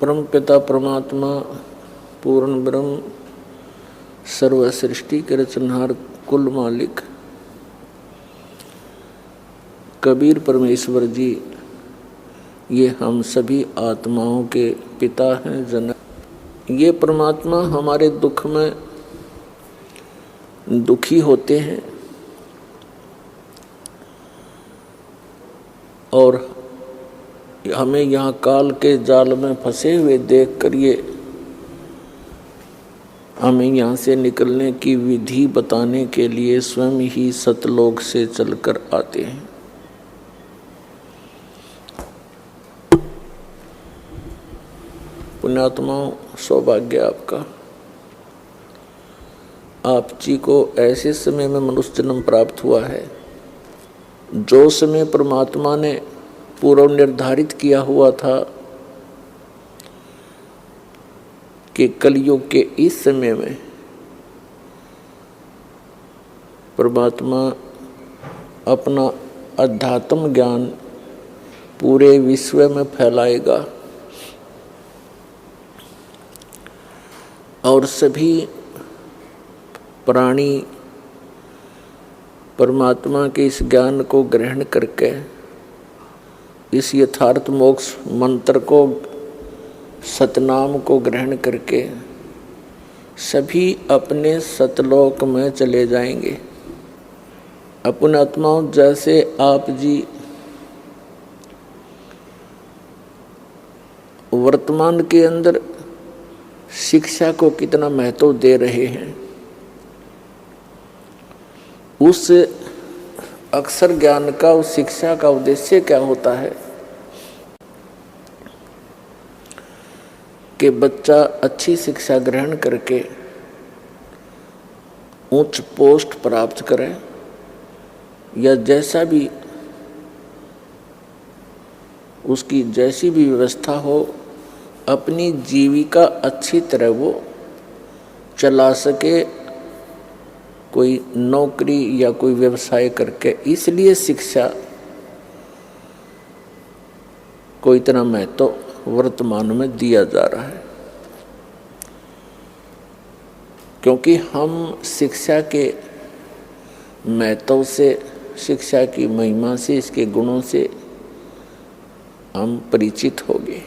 परम पिता परमात्मा पूर्ण ब्रह्म सर्व सृष्टि के रचनहार कुल मालिक कबीर परमेश्वर जी ये हम सभी आत्माओं के पिता हैं, जनक। ये परमात्मा हमारे दुख में दुखी होते हैं और हमें यहाँ काल के जाल में फंसे हुए देख कर ये हमें यहाँ से निकलने की विधि बताने के लिए स्वयं ही सतलोक से चलकर आते हैं। पुण्यात्माओं, सौभाग्य आपका। आप जी को ऐसे समय में मनुष्य जन्म प्राप्त हुआ है जो समय परमात्मा ने पूर्व निर्धारित किया हुआ था कि कलयुग के इस समय में परमात्मा अपना अध्यात्म ज्ञान पूरे विश्व में फैलाएगा और सभी प्राणी परमात्मा के इस ज्ञान को ग्रहण करके इस यथार्थ मोक्ष मंत्र को सतनाम को ग्रहण करके सभी अपने सतलोक में चले जाएंगे। अपने आत्माओं, जैसे आप जी वर्तमान के अंदर शिक्षा को कितना महत्व दे रहे हैं, उस अक्षर ज्ञान का, उस शिक्षा का उद्देश्य क्या होता है कि बच्चा अच्छी शिक्षा ग्रहण करके उच्च पोस्ट प्राप्त करे या जैसा भी उसकी जैसी भी व्यवस्था हो, अपनी जीविका अच्छी तरह वो चला सके, कोई नौकरी या कोई व्यवसाय करके। इसलिए शिक्षा को इतना महत्व वर्तमान में दिया जा रहा है, क्योंकि हम शिक्षा के महत्व से, शिक्षा की महिमा से, इसके गुणों से हम परिचित हो गए।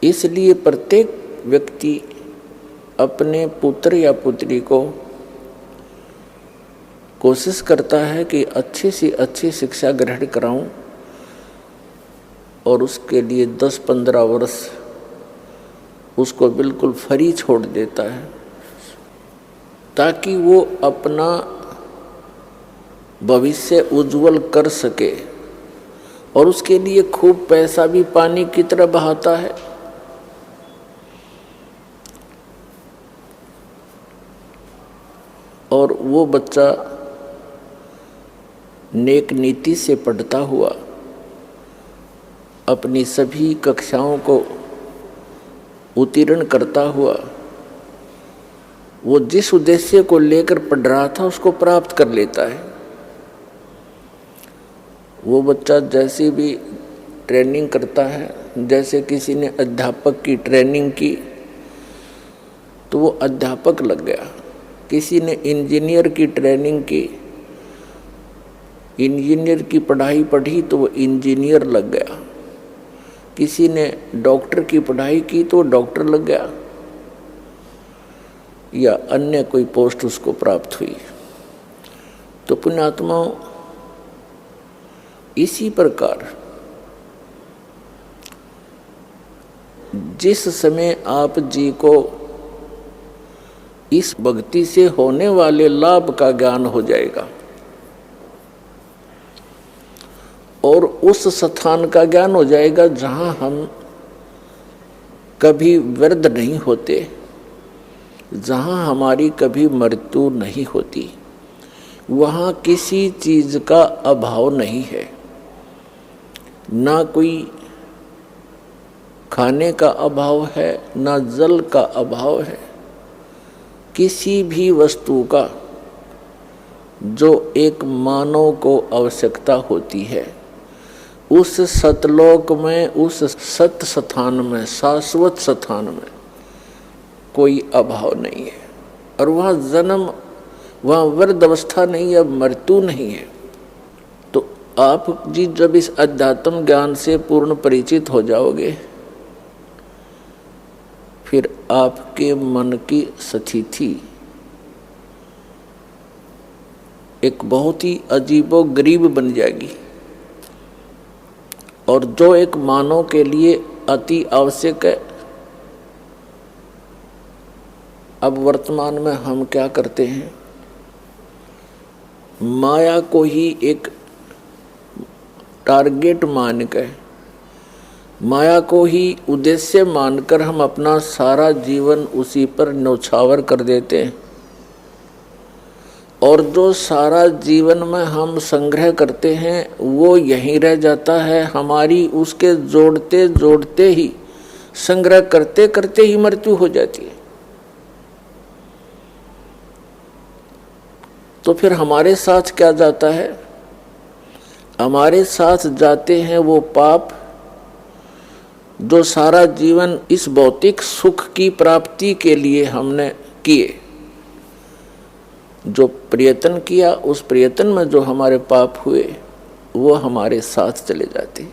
इसलिए प्रत्येक व्यक्ति अपने पुत्र या पुत्री को कोशिश करता है कि अच्छी से अच्छी शिक्षा ग्रहण कराऊं और उसके लिए 10-15 वर्ष उसको बिल्कुल फ्री छोड़ देता है ताकि वो अपना भविष्य उज्जवल कर सके, और उसके लिए खूब पैसा भी पानी की तरह बहाता है। और वो बच्चा नेक नीति से पढ़ता हुआ अपनी सभी कक्षाओं को उत्तीर्ण करता हुआ वो जिस उद्देश्य को लेकर पढ़ रहा था उसको प्राप्त कर लेता है। वो बच्चा जैसी भी ट्रेनिंग करता है, जैसे किसी ने अध्यापक की ट्रेनिंग की तो वो अध्यापक लग गया, किसी ने इंजीनियर की ट्रेनिंग की, इंजीनियर की पढ़ाई पढ़ी तो वो इंजीनियर लग गया, किसी ने डॉक्टर की पढ़ाई की तो डॉक्टर लग गया, या अन्य कोई पोस्ट उसको प्राप्त हुई। तो पुण्यात्माओं, इसी प्रकार जिस समय आप जी को इस भक्ति से होने वाले लाभ का ज्ञान हो जाएगा और उस स्थान का ज्ञान हो जाएगा जहां हम कभी वृद्ध नहीं होते, जहां हमारी कभी मृत्यु नहीं होती, वहां किसी चीज का अभाव नहीं है, ना कोई खाने का अभाव है, ना जल का अभाव है, किसी भी वस्तु का जो एक मानव को आवश्यकता होती है उस सतलोक में, उस सत स्थान में, शाश्वत स्थान में कोई अभाव नहीं है। और वहाँ जन्म, वहाँ वृद्ध अवस्था नहीं है, मृत्यु नहीं है। तो आप जी जब इस अध्यात्म ज्ञान से पूर्ण परिचित हो जाओगे, फिर आपके मन की स्थिति एक बहुत ही अजीबो गरीब बन जाएगी। और जो एक मानव के लिए अति आवश्यक है, अब वर्तमान में हम क्या करते हैं, माया को ही एक टारगेट मानकर, माया को ही उद्देश्य मानकर हम अपना सारा जीवन उसी पर न्यौछावर कर देते हैं। और जो सारा जीवन में हम संग्रह करते हैं वो यहीं रह जाता है। हमारी उसके जोड़ते जोड़ते ही, संग्रह करते करते ही मृत्यु हो जाती है। तो फिर हमारे साथ क्या जाता है? हमारे साथ जाते हैं वो पाप जो सारा जीवन इस भौतिक सुख की प्राप्ति के लिए हमने किए। जो प्रयत्न किया, उस प्रयत्न में जो हमारे पाप हुए वो हमारे साथ चले जाते।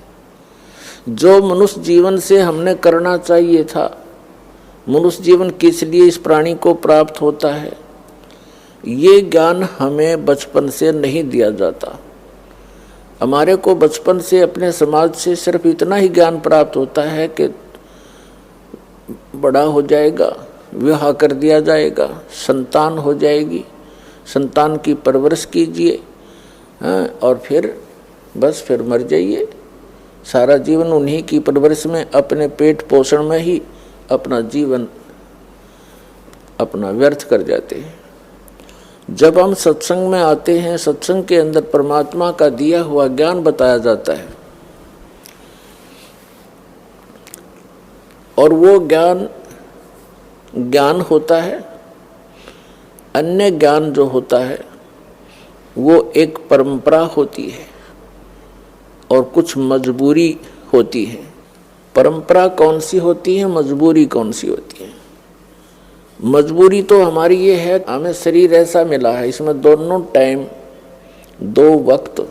जो मनुष्य जीवन से हमने करना चाहिए था, मनुष्य जीवन किस लिए इस प्राणी को प्राप्त होता है, ये ज्ञान हमें बचपन से नहीं दिया जाता। हमारे को बचपन से अपने समाज से सिर्फ इतना ही ज्ञान प्राप्त होता है कि बड़ा हो जाएगा, विवाह कर दिया जाएगा, संतान हो जाएगी, संतान की परवरिश कीजिए, और फिर बस फिर मर जाइए। सारा जीवन उन्हीं की परवरिश में, अपने पेट पोषण में ही अपना जीवन अपना व्यर्थ कर जाते हैं। जब हम सत्संग में आते हैं, सत्संग के अंदर परमात्मा का दिया हुआ ज्ञान बताया जाता है, और वो ज्ञान होता है। अन्य ज्ञान जो होता है वो एक परंपरा होती है और कुछ मजबूरी होती है। परंपरा कौन सी होती है, मजबूरी कौन सी होती है? मजबूरी तो हमारी ये है, हमें शरीर ऐसा मिला है, इसमें दोनों टाइम, दो वक्त,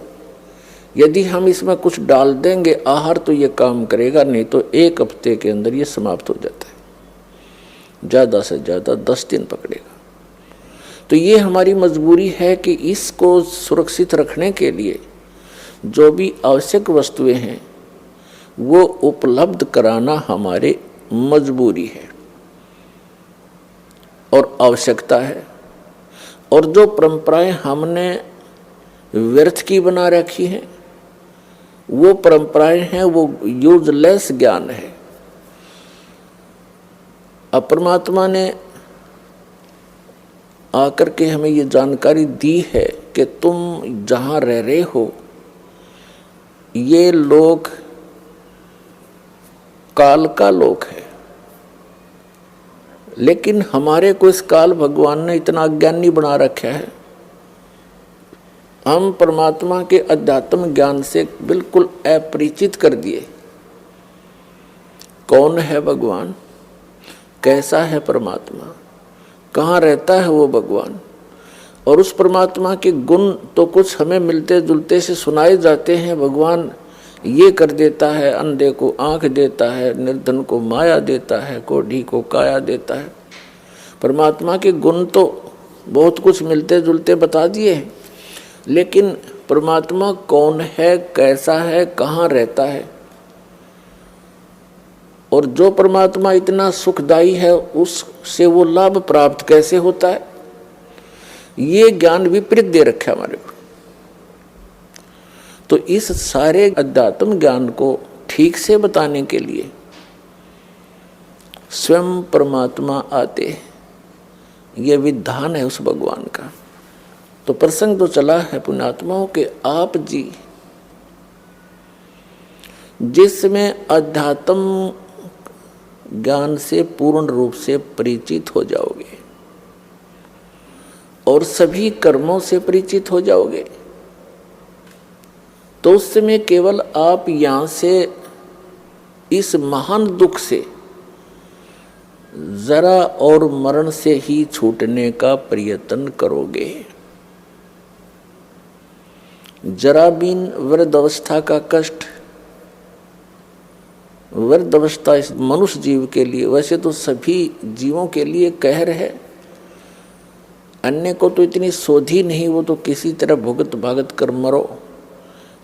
यदि हम इसमें कुछ डाल देंगे आहार तो ये काम करेगा, नहीं तो एक हफ्ते के अंदर ये समाप्त हो जाता है, ज़्यादा से ज़्यादा 10 दिन पकड़ेगा। तो ये हमारी मजबूरी है कि इसको सुरक्षित रखने के लिए जो भी आवश्यक वस्तुएं हैं वो उपलब्ध कराना हमारे मजबूरी है और आवश्यकता है। और जो परंपराएं हमने व्यर्थ की बना रखी हैं वो परंपराएं हैं, वो यूजलेस ज्ञान है। अब परमात्मा ने आकर के हमें ये जानकारी दी है कि तुम जहाँ रह रहे हो ये लोक काल का लोक है, लेकिन हमारे को इस काल भगवान ने इतना अज्ञानी बना रखा है, हम परमात्मा के अध्यात्म ज्ञान से बिल्कुल अपरिचित कर दिए। कौन है भगवान, कैसा है परमात्मा, कहाँ रहता है वो भगवान, और उस परमात्मा के गुण तो कुछ हमें मिलते जुलते से सुनाए जाते हैं। भगवान ये कर देता है, अंधे को आंख देता है, निर्धन को माया देता है, कोढ़ी को काया देता है। परमात्मा के गुण तो बहुत कुछ मिलते जुलते बता दिए हैं, लेकिन परमात्मा कौन है, कैसा है, कहाँ रहता है, और जो परमात्मा इतना सुखदायी है उससे वो लाभ प्राप्त कैसे होता है, ये ज्ञान विपरीत दे रखा है हमारे को। तो इस सारे अध्यात्म ज्ञान को ठीक से बताने के लिए स्वयं परमात्मा आते, ये विधान है उस भगवान का। तो प्रसंग तो चला है पुण्यात्माओं के, आप जी जिसमें अध्यात्म ज्ञान से पूर्ण रूप से परिचित हो जाओगे और सभी कर्मों से परिचित हो जाओगे, तो उस समय केवल आप यहाँ से इस महान दुख से जरा और मरण से ही छूटने का प्रयत्न करोगे। जरा बिन वृद्ध अवस्था का कष्ट, वृद्ध अवस्था इस मनुष्य जीव के लिए, वैसे तो सभी जीवों के लिए कहर है, अन्य को तो इतनी सोधी नहीं, वो तो किसी तरह भुगत भागत कर मरो,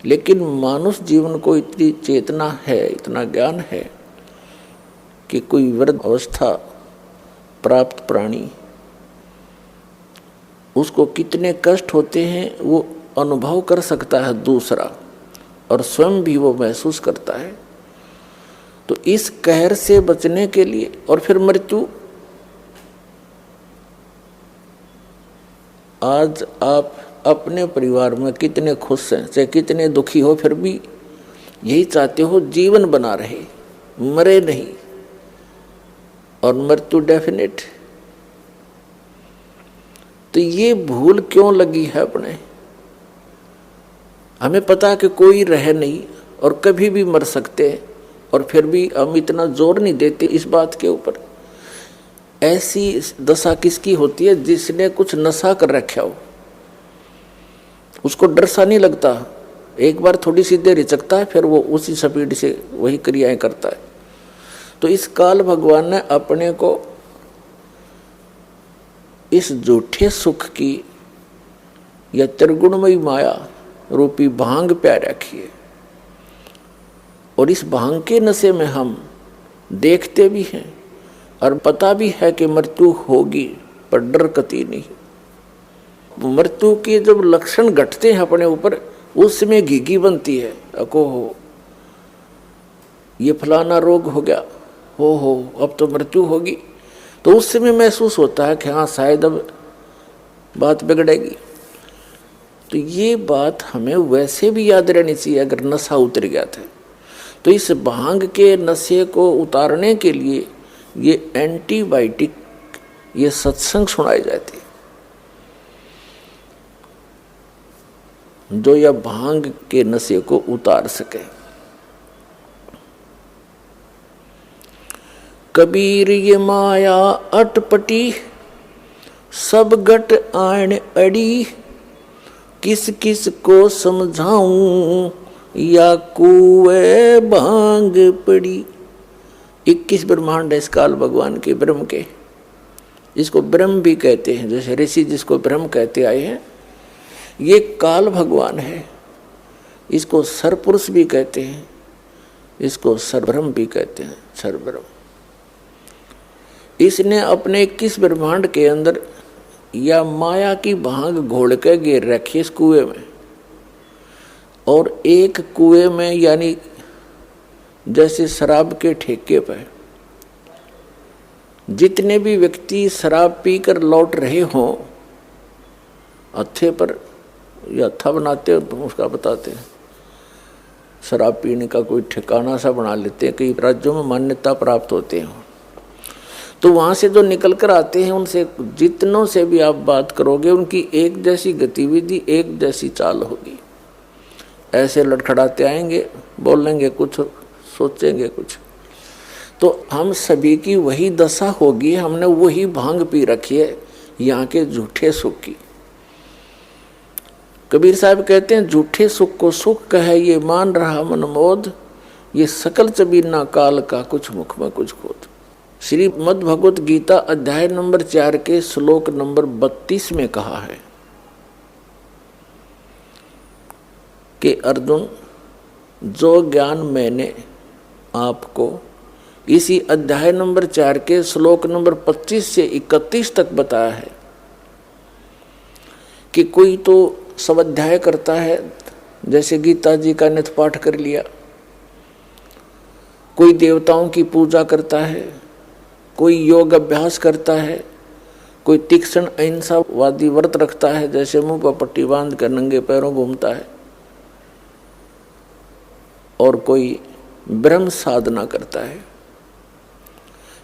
लेकिन मानुष जीवन को इतनी चेतना है, इतना ज्ञान है कि कोई वृद्ध अवस्था प्राप्त प्राणी, उसको कितने कष्ट होते हैं वो अनुभव कर सकता है दूसरा, और स्वयं भी वो महसूस करता है। तो इस कहर से बचने के लिए, और फिर मृत्यु, आज आप अपने परिवार में कितने खुश हैं, चाहे कितने दुखी हो, फिर भी यही चाहते हो जीवन बना रहे, मरे नहीं, और मृत्यु डेफिनेट। तो ये भूल क्यों लगी है अपने? हमें पता है कि कोई रह नहीं और कभी भी मर सकते हैं, और फिर भी हम इतना जोर नहीं देते इस बात के ऊपर। ऐसी दशा किसकी होती है? जिसने कुछ नशा कर रखा हो, उसको डर सा नहीं लगता, एक बार थोड़ी सी देर हिचकता है, फिर वो उसी स्पीड से वही क्रियाएं करता है। तो इस काल भगवान ने अपने को इस झूठे सुख की या त्रिगुणमयी माया रूपी भांग प्या रखी है, और इस भांग के नशे में हम देखते भी हैं और पता भी है कि मृत्यु होगी, पर डर कती नहीं। मृत्यु के जब लक्षण घटते हैं अपने ऊपर, उसमें घिघी बनती है, अको हो ये फलाना रोग हो गया, हो अब तो मृत्यु होगी, तो उस समय महसूस होता है कि हाँ शायद अब बात बिगड़ेगी। तो ये बात हमें वैसे भी याद रहनी चाहिए अगर नशा उतर गया था। तो इस भांग के नशे को उतारने के लिए ये एंटीबायोटिक, ये सत्संग सुनाए जाते, जो यह भांग के नशे को उतार सके। कबीर ये माया अटपटी, सब गट आण अड़ी, किस किस को समझाऊं या कुए भांग पड़ी। 21 ब्रह्मांड है इस काल भगवान के, ब्रह्म के, इसको ब्रह्म भी कहते हैं, जैसे ऋषि जिसको ब्रह्म कहते आए हैं, ये काल भगवान है। इसको सरपुरुष भी कहते हैं, इसको सरब्रह्म भी कहते हैं, सरब्रह्म। इसने अपने 21 ब्रह्मांड के अंदर या माया की भांग घोल के गिर रखी इस कुएं में, और एक कुएं में, यानी जैसे शराब के ठेके पर जितने भी व्यक्ति शराब पीकर लौट रहे हों, हत्थे पर या हत्था बनाते हो तो उसका बताते हैं, शराब पीने का कोई ठिकाना सा बना लेते हैं, कई राज्यों में मान्यता प्राप्त होते हैं। तो वहाँ से जो निकल कर आते हैं, उनसे जितनों से भी आप बात करोगे, उनकी एक जैसी गतिविधि, एक जैसी चाल होगी। ऐसे लड़खड़ाते आएंगे, बोलेंगे कुछ, सोचेंगे कुछ। तो हम सभी की वही दशा होगी, हमने वही भांग पी रखी है यहाँ के झूठे सुख की। कबीर साहब कहते हैं, झूठे सुख को सुख कहे ये मान रहा मनमोद, ये सकल चबीना काल का कुछ मुख में कुछ खोद। श्रीमद् भगवत गीता अध्याय नंबर 4 के श्लोक नंबर 32 में कहा है कि अर्जुन, जो ज्ञान मैंने आपको इसी अध्याय नंबर 4 के श्लोक नंबर 25 से 31 तक बताया है कि कोई तो स्वाध्याय करता है, जैसे गीता जी का नित्य पाठ कर लिया, कोई देवताओं की पूजा करता है, कोई योग अभ्यास करता है, कोई तीक्ष्ण अहिंसावादी व्रत रखता है, जैसे मुंह पर पट्टी बांध कर नंगे पैरों घूमता है, और कोई ब्रह्म साधना करता है।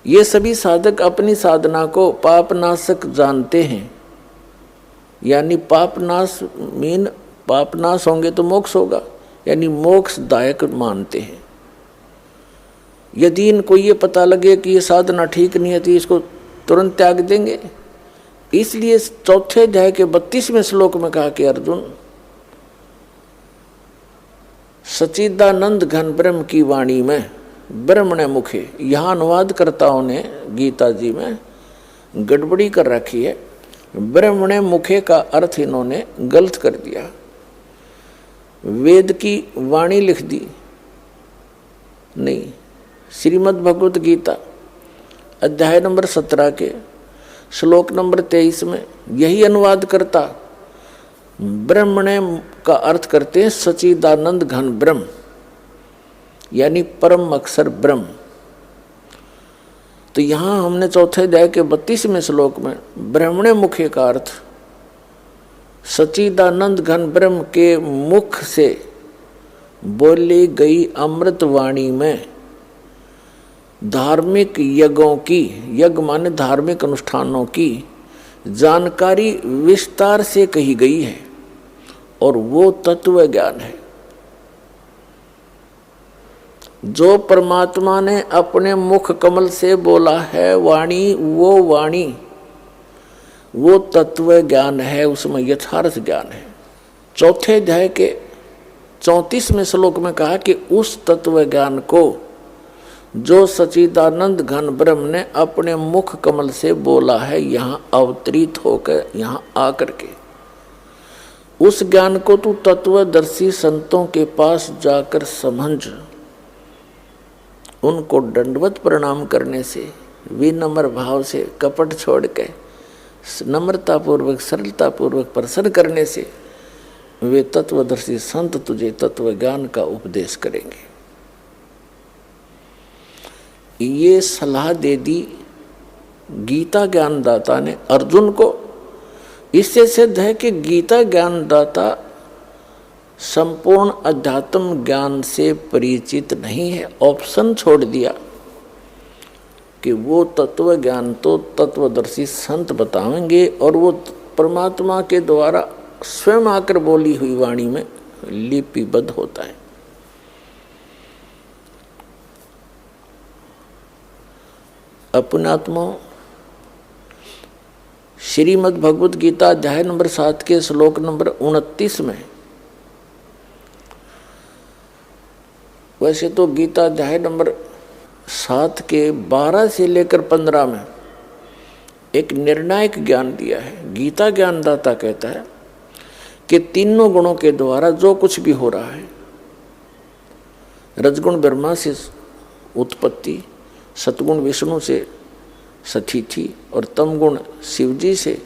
ये सभी साधक अपनी साधना को पापनाशक जानते हैं, यानी पापनाश मीन पापनाश होंगे तो मोक्ष होगा, यानी मोक्षदायक मानते हैं। यदि इनको ये पता लगे कि ये साधना ठीक नहीं है तो इसको तुरंत त्याग देंगे। इसलिए चौथे अध्याय के 32वें श्लोक में कहा कि अर्जुन, सच्चिदानंद घन ब्रह्म की वाणी में ब्रह्मणे मुखे, यहाँ अनुवादकर्ताओं ने गीता जी में गड़बड़ी कर रखी है। ब्रह्मणे मुखे का अर्थ इन्होंने गलत कर दिया, वेद की वाणी लिख दी। नहीं, श्रीमद् भगवत गीता अध्याय नंबर 17 के श्लोक नंबर 23 में यही अनुवाद करता ब्रह्मणे का अर्थ करते हैं सच्चिदानंद घन ब्रह्म, यानी परम अक्षर ब्रह्म। तो यहां हमने चौथे अध्याय के 32वें श्लोक में ब्रह्मणे मुखे का अर्थ सच्चिदानंद घन ब्रह्म के मुख से बोली गई अमृत वाणी में धार्मिक यज्ञों की, यज्ञ माने धार्मिक अनुष्ठानों की जानकारी विस्तार से कही गई है, और वो तत्व ज्ञान है जो परमात्मा ने अपने मुख कमल से बोला है। वाणी वो तत्व ज्ञान है, उसमें यथार्थ ज्ञान है। चौथे अध्याय के 34वें श्लोक में कहा कि उस तत्व ज्ञान को जो सच्चिदानंद घन ब्रह्म ने अपने मुख कमल से बोला है, यहाँ अवतरित होकर यहाँ आकर के, उस ज्ञान को तू तत्वदर्शी संतों के पास जाकर समझ। उनको दंडवत प्रणाम करने से, विनम्र भाव से, कपट छोड़ के नम्रतापूर्वक सरलतापूर्वक प्रसन्न करने से वे तत्वदर्शी संत तुझे तत्व ज्ञान का उपदेश करेंगे। ये सलाह दे दी गीता ज्ञानदाता ने अर्जुन को। इससे सिद्ध है कि गीता ज्ञानदाता संपूर्ण अध्यात्म ज्ञान से परिचित नहीं है। ऑप्शन छोड़ दिया कि वो तत्व ज्ञान तो तत्वदर्शी संत बताएंगे, और वो परमात्मा के द्वारा स्वयं आकर बोली हुई वाणी में लिपिबद्ध होता है। अपनात्मा श्रीमद् भगवत गीता अध्याय नंबर 7 के श्लोक नंबर 29 में, वैसे तो गीता अध्याय नंबर 7 के 12 से लेकर 15 में एक निर्णायक ज्ञान दिया है। गीता ज्ञानदाता कहता है कि तीनों गुणों के द्वारा जो कुछ भी हो रहा है, रजगुण ब्रह्मा से उत्पत्ति, सतगुण विष्णु से सतिथि और तमगुण शिवजी से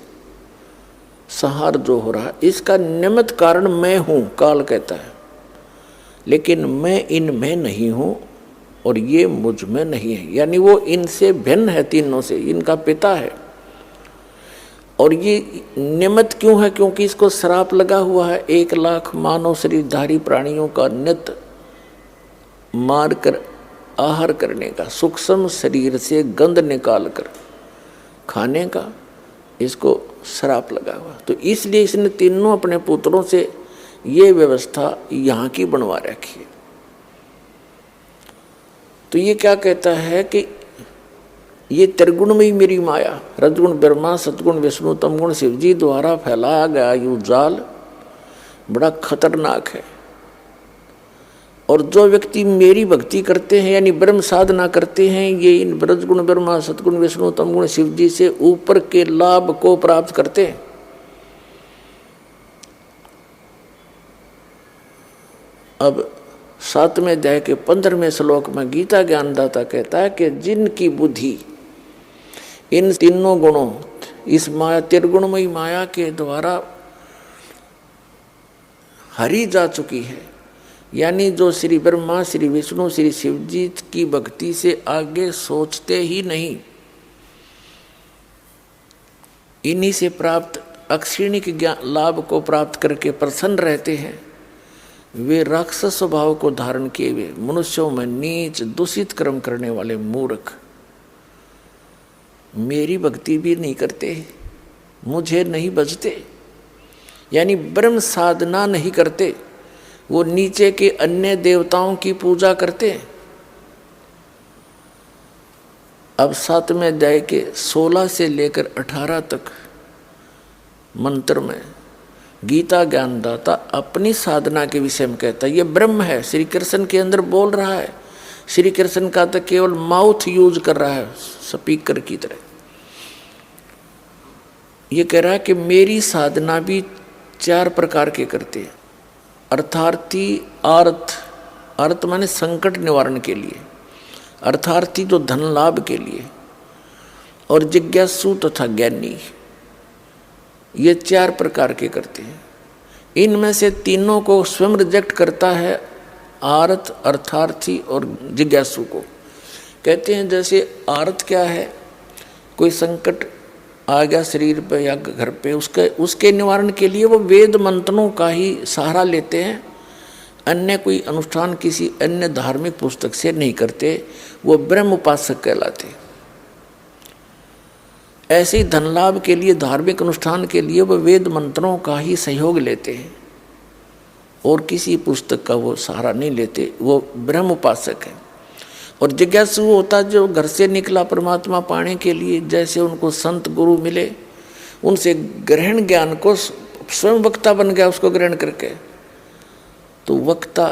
संहार जो हो रहा है, इसका निमित्त कारण मैं हूँ, काल कहता है। लेकिन मैं इनमें नहीं हूँ और ये मुझ में नहीं है, यानी वो इनसे भिन्न है, तीनों से, इनका पिता है। और ये निमित्त क्यों है? क्योंकि इसको श्राप लगा हुआ है 1 लाख मानव शरीरधारी प्राणियों का नित्य मार कर आहार करने का, सूक्ष्म शरीर से गंध निकाल कर खाने का, इसको श्राप लगा हुआ। तो इसलिए इसने तीनों अपने पुत्रों से ये व्यवस्था यहाँ की बनवा रखी है। तो ये क्या कहता है कि ये त्रिगुण में ही मेरी माया, रजगुण ब्रह्मा, सतगुण विष्णु, तमगुण शिवजी द्वारा फैलाया गया ये जाल बड़ा खतरनाक है। और जो व्यक्ति मेरी भक्ति करते हैं यानी ब्रह्म साधना करते हैं, ये इन रजगुण ब्रह्मा, सतगुण विष्णु, तमगुण शिवजी से ऊपर के लाभ को प्राप्त करते हैं। अब 7वें अध्याय के 15वें श्लोक में गीता ज्ञानदाता कहता है कि जिनकी बुद्धि इन तीनों गुणों, इस माया त्रिगुणमयी माया के द्वारा हरी जा चुकी है, यानी जो श्री ब्रह्मा, श्री विष्णु, श्री शिवजी की भक्ति से आगे सोचते ही नहीं, इन्हीं से प्राप्त अक्षिणिक ज्ञान लाभ को प्राप्त करके प्रसन्न रहते हैं, वे राक्षस स्वभाव को धारण किए हुए मनुष्यों में नीच दूषित कर्म करने वाले मूर्ख मेरी भक्ति भी नहीं करते, मुझे नहीं बजते, यानी ब्रह्म साधना नहीं करते, वो नीचे के अन्य देवताओं की पूजा करते हैं। अब 7वें अध्याय के 16 से लेकर 18 तक मंत्र में गीता ज्ञानदाता अपनी साधना के विषय में कहता है। ये ब्रह्म है, श्री कृष्ण के अंदर बोल रहा है। श्री कृष्ण का तो केवल माउथ यूज कर रहा है स्पीकर की तरह। ये कह रहा है कि मेरी साधना भी 4 प्रकार के करते हैं। अर्थार्थी, अर्थ माने संकट निवारण के लिए, अर्थार्थी जो धन लाभ के लिए, और जिज्ञासु तथा ज्ञानी, ये 4 प्रकार के करते हैं। इनमें से तीनों को स्वयं रिजेक्ट करता है, आर्थ, अर्थार्थी और जिज्ञासु को। कहते हैं जैसे आर्थ क्या है, कोई संकट आ गया शरीर पे या घर पे, उसके निवारण के लिए वो वेद मंत्रों का ही सहारा लेते हैं। अन्य कोई अनुष्ठान किसी अन्य धार्मिक पुस्तक से नहीं करते, वो ब्रह्म उपासक कहलाते। ऐसे ही धन लाभ के लिए, धार्मिक अनुष्ठान के लिए वो वेद मंत्रों का ही सहयोग लेते हैं और किसी पुस्तक का वो सहारा नहीं लेते, वो ब्रह्म उपासक है। और जिज्ञासु होता जो घर से निकला परमात्मा पाने के लिए, जैसे उनको संत गुरु मिले, उनसे ग्रहण ज्ञान को स्वयं वक्ता बन गया उसको ग्रहण करके, तो वक्ता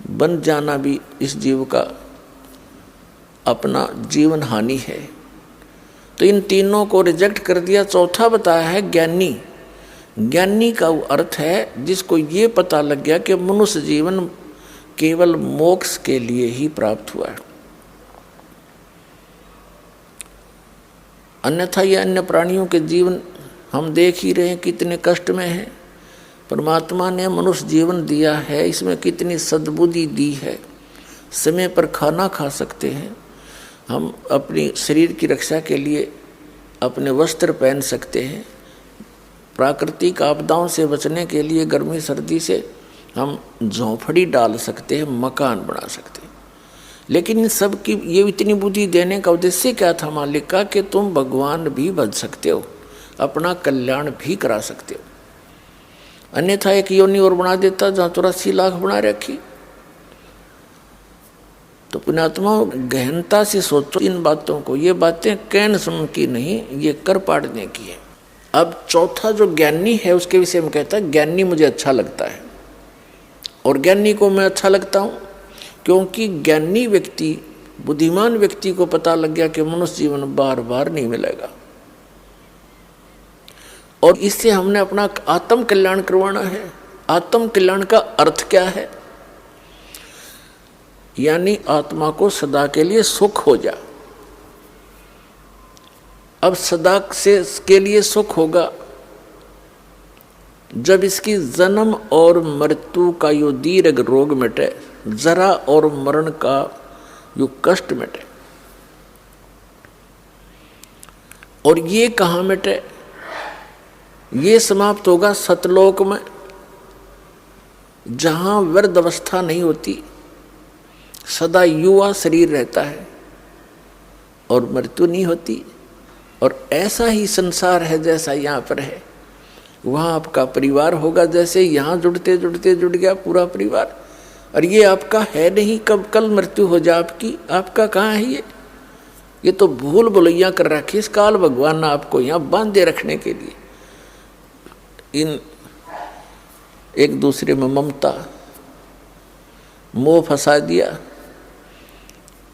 बन जाना भी इस जीव का अपना जीवन हानि है। तो इन तीनों को रिजेक्ट कर दिया। चौथा बताया है ज्ञानी। ज्ञानी का वो अर्थ है जिसको ये पता लग गया कि मनुष्य जीवन केवल मोक्ष के लिए ही प्राप्त हुआ है, अन्यथा ये अन्य प्राणियों के जीवन हम देख ही रहे हैं कितने कष्ट में है। परमात्मा ने मनुष्य जीवन दिया है, इसमें कितनी सद्बुद्धि दी है। समय पर खाना खा सकते हैं, हम अपनी शरीर की रक्षा के लिए अपने वस्त्र पहन सकते हैं, प्राकृतिक आपदाओं से बचने के लिए गर्मी सर्दी से हम झोंपड़ी डाल सकते हैं, मकान बना सकते हैं। लेकिन इन सब की ये इतनी बुद्धि देने का उद्देश्य क्या था मालिक का, कि तुम भगवान भी बन सकते हो, अपना कल्याण भी करा सकते हो। अन्यथा एक योनि और बना देता जहाँ 84 लाख बना रखी। तो पुण्यात्मा गहनता से सोचो इन बातों को। ये बातें कहने सुन की नहीं, ये कर पाड़ने की है। अब चौथा जो ज्ञानी है उसके विषय में कहता है, ज्ञानी मुझे अच्छा लगता है। और ज्ञानी को मैं अच्छा लगता हूँ क्योंकि ज्ञानी व्यक्ति, बुद्धिमान व्यक्ति को पता लग गया कि मनुष्य जीवन बार बार नहीं मिलेगा, और इससे हमने अपना आत्म कल्याण करवाना है। आत्म कल्याण का अर्थ क्या है? यानी आत्मा को सदा के लिए सुख हो जा। अब सदा से के लिए सुख होगा जब इसकी जन्म और मृत्यु का यो दीर्घ रोग मिटे, जरा और मरण का यो कष्ट मिटे। और ये कहाँ मिटे? ये समाप्त होगा सतलोक में, जहाँ वृद्ध अवस्था नहीं होती, सदा युवा शरीर रहता है और मृत्यु नहीं होती। और ऐसा ही संसार है जैसा यहाँ पर है, वहाँ आपका परिवार होगा। जैसे यहाँ जुड़ते जुड़ते जुड़ गया पूरा परिवार, और ये आपका है नहीं, कब कल मृत्यु हो जाए आपकी, आपका कहाँ है ये तो भूल भुलैया कर रखी इस काल भगवान ने आपको यहाँ बांधे रखने के लिए। इन एक दूसरे में ममता मोह फंसा दिया,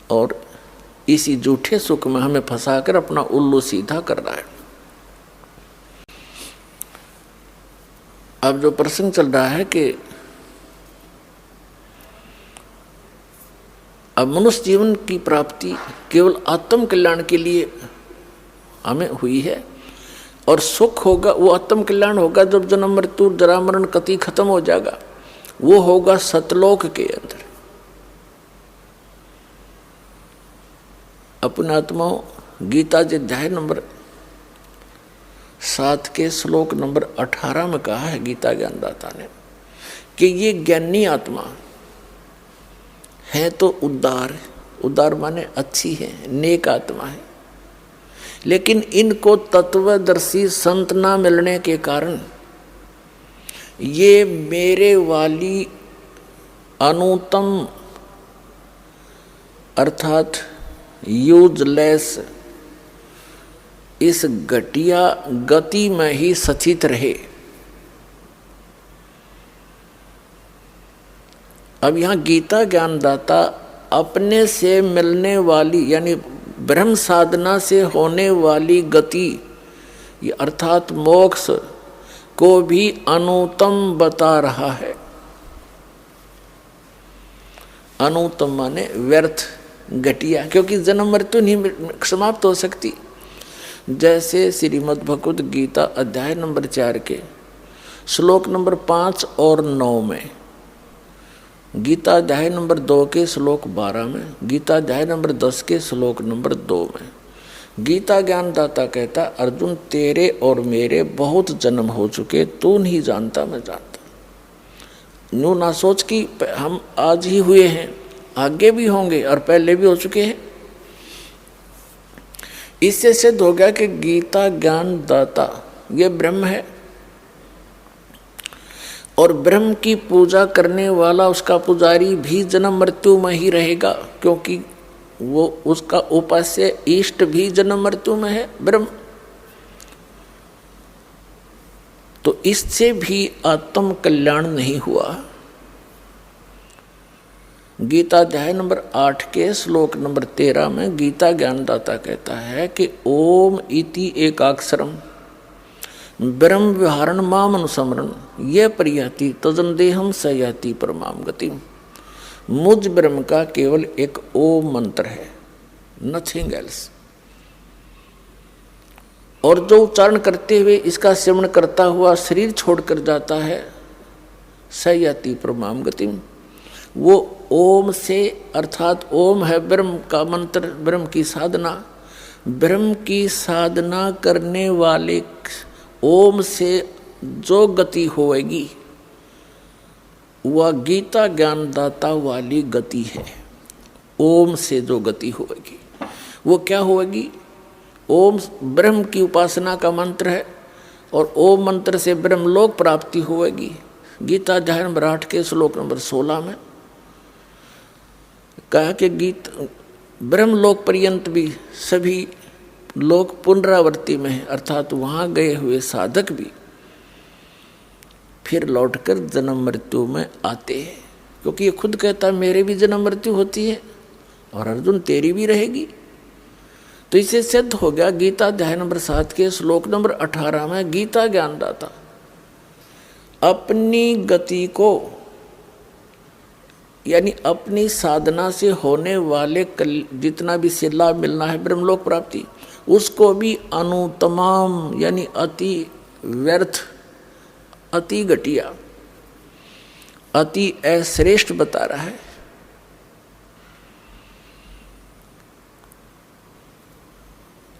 और इसी झूठे सुख में हमें फंसाकर अपना उल्लू सीधा कर रहा है। अब जो प्रसंग चल रहा है कि अब मनुष्य जीवन की प्राप्ति केवल आत्म कल्याण के लिए हमें हुई है, और सुख होगा वो आत्म कल्याण होगा जब जन्म मृत्यु जरा मरण कति खत्म हो जाएगा, वो होगा सतलोक के अंदर। अपने आत्माओं, गीता जी अध्याय नंबर 7 के श्लोक नंबर 18 में कहा है गीता ज्ञानदाता ने कि ये ज्ञानी आत्मा है तो उदार, उदार माने अच्छी है, नेक आत्मा है। लेकिन इनको तत्वदर्शी संत ना मिलने के कारण ये मेरे वाली अनुत्तम अर्थात यूजलेस इस घटिया गति में ही सचित रहे। अब यहाँ गीता ज्ञानदाता अपने से मिलने वाली यानी ब्रह्म साधना से होने वाली गति अर्थात मोक्ष को भी अनुत्तम बता रहा है। अनुत्तम माने व्यर्थ, घटिया, क्योंकि जन्म मृत्यु नहीं समाप्त हो सकती। जैसे श्रीमद् भगवद गीता अध्याय नंबर 4 के श्लोक नंबर 5 और 9 में, गीता अध्याय नंबर 2 के श्लोक 12 में, गीता अध्याय नंबर 10 के श्लोक नंबर 2 में गीता ज्ञानदाता कहता, अर्जुन तेरे और मेरे बहुत जन्म हो चुके, तू नहीं जानता मैं जानता। यूँ ना सोच कि हम आज ही हुए हैं, आगे भी होंगे और पहले भी हो चुके हैं। इससे सिद्ध हो गया कि गीता ज्ञानदाता ये ब्रह्म है और ब्रह्म की पूजा करने वाला उसका पुजारी भी जन्म मृत्यु में ही रहेगा, क्योंकि वो उसका उपास्य इष्ट भी जन्म मृत्यु में है ब्रह्म। तो इससे भी आत्म कल्याण नहीं हुआ। गीता अध्याय नंबर 8 के श्लोक नंबर 13 में गीता ज्ञानदाता कहता है कि ओम इति एकाक्षरम ब्रह्म विहारण माम अनुसमरण ये परियाति तजन देहम सयाति परमाम गति। मुझ ब्रह्म का केवल एक ओम मंत्र है, नथिंग एल्स। और जो उच्चारण करते हुए इसका सेवन करता हुआ शरीर छोड़कर जाता है, सयाति परमाम गति, वो ओम से अर्थात ओम है ब्रह्म का मंत्र, ब्रह्म की साधना। ब्रह्म की साधना करने वाले ओम से जो गति होएगी वह गीता ज्ञानदाता वाली गति है। ओम से जो गति होएगी वो क्या होएगी? ओम ब्रह्म की उपासना का मंत्र है और ओम मंत्र से ब्रह्मलोक प्राप्ति होएगी। गीता अध्याय नंबर 8 के श्लोक नंबर 16 में कहा कि ब्रह्मलोक पर्यंत भी सभी लोग पुनरावृत्ति में है, अर्थात वहाँ गए हुए साधक भी फिर लौटकर जन्म मृत्यु में आते हैं, क्योंकि ये खुद कहता है मेरे भी जन्म मृत्यु होती है और अर्जुन तेरी भी रहेगी। तो इसे सिद्ध हो गया गीता अध्याय नंबर 7 के श्लोक नंबर 18 में गीता ज्ञानदाता अपनी गति को यानी अपनी साधना से होने वाले जितना भी से लाभ मिलना है ब्रह्मलोक प्राप्ति, उसको भी अनुतमाम यानी अति व्यर्थ, अति घटिया, अति अश्रेष्ठ बता रहा है।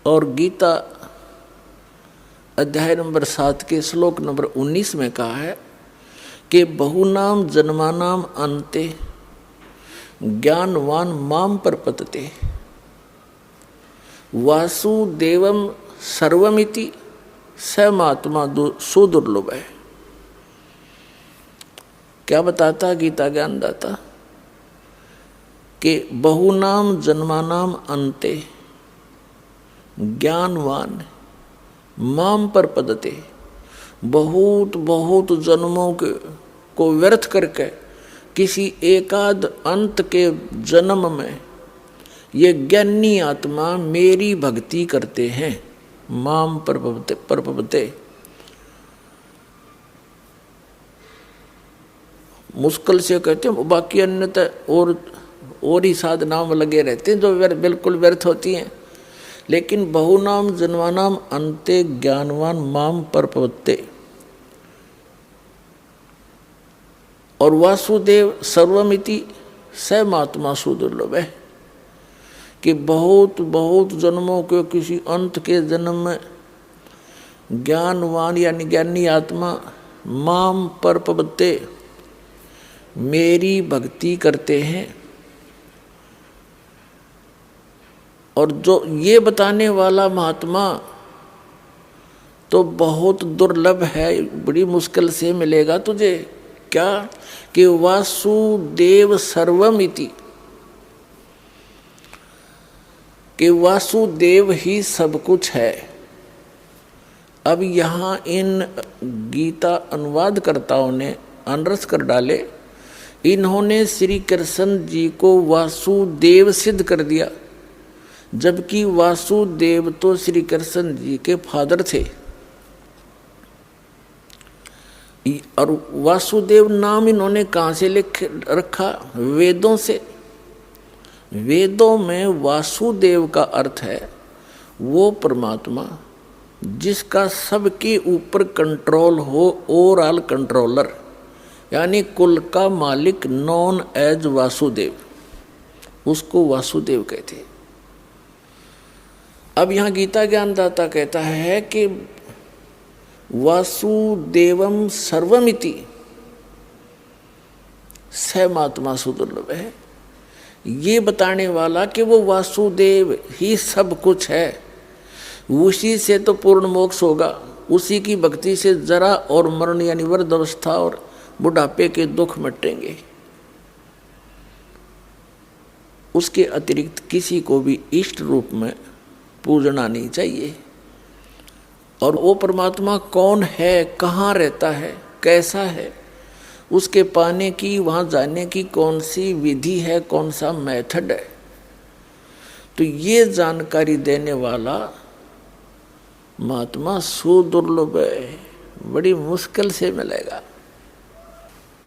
और गीता अध्याय नंबर 7 के श्लोक नंबर 19 में कहा है कि बहुनाम जन्मानाम अन्ते ज्ञानवान माम प्रपद्यते वासुदेवम सर्वमिति स महात्मा सुदुर्लभ है। क्या बताता गीता ज्ञानदाता कि बहुनाम जन्मानाम अन्ते ज्ञानवान माम प्रपद्यते, बहुत बहुत जन्मों को व्यर्थ करके किसी एकाध अंत के जन्म में ये ज्ञानी आत्मा मेरी भक्ति करते हैं। माम प्रपद्यते, मुश्किल से कहते हैं, बाकी अन्यथा और ही साधनाओं में लगे रहते हैं जो बिल्कुल व्यर्थ होती हैं। लेकिन बहुनाम जन्मानाम अन्ते ज्ञानवान माम प्रपद्यते और वासुदेव सर्वमिति स महात्मा सुदुर्लभ है कि बहुत बहुत जन्मों के किसी अंत के जन्म में ज्ञानवान यानी ज्ञानी आत्मा माम प्रपद्यते मेरी भक्ति करते हैं। और जो ये बताने वाला महात्मा तो बहुत दुर्लभ है, बड़ी मुश्किल से मिलेगा तुझे। क्या कि वासुदेव सर्वमिति, कि वासुदेव ही सब कुछ है। अब यहाँ इन गीता अनुवादकर्ताओं ने अनरस कर डाले, इन्होंने श्री कृष्ण जी को वासुदेव सिद्ध कर दिया, जबकि वासुदेव तो श्री कृष्ण जी के फादर थे। और वासुदेव नाम इन्होंने कहाँ से लिख रखा? वेदों से। वेदों में वासुदेव का अर्थ है वो परमात्मा जिसका सबके ऊपर कंट्रोल हो, ओवरऑल कंट्रोलर, यानी कुल का मालिक, नॉन एज वासुदेव, उसको वासुदेव कहते हैं। अब यहाँ गीता ज्ञानदाता कहता है कि वासुदेवम सर्वमिति, सहमात्मा सुदुर्लभ है। ये बताने वाला कि वो वासुदेव ही सब कुछ है, उसी से तो पूर्ण मोक्ष होगा, उसी की भक्ति से जरा और मरण यानी वृद्धावस्था और बुढ़ापे के दुख मिटेंगे। उसके अतिरिक्त किसी को भी इष्ट रूप में पूजना नहीं चाहिए। और वो परमात्मा कौन है, कहाँ रहता है, कैसा है, उसके पाने की, वहाँ जाने की कौन सी विधि है, कौन सा मेथड है, तो ये जानकारी देने वाला महात्मा सुदुर्लभ है, बड़ी मुश्किल से मिलेगा।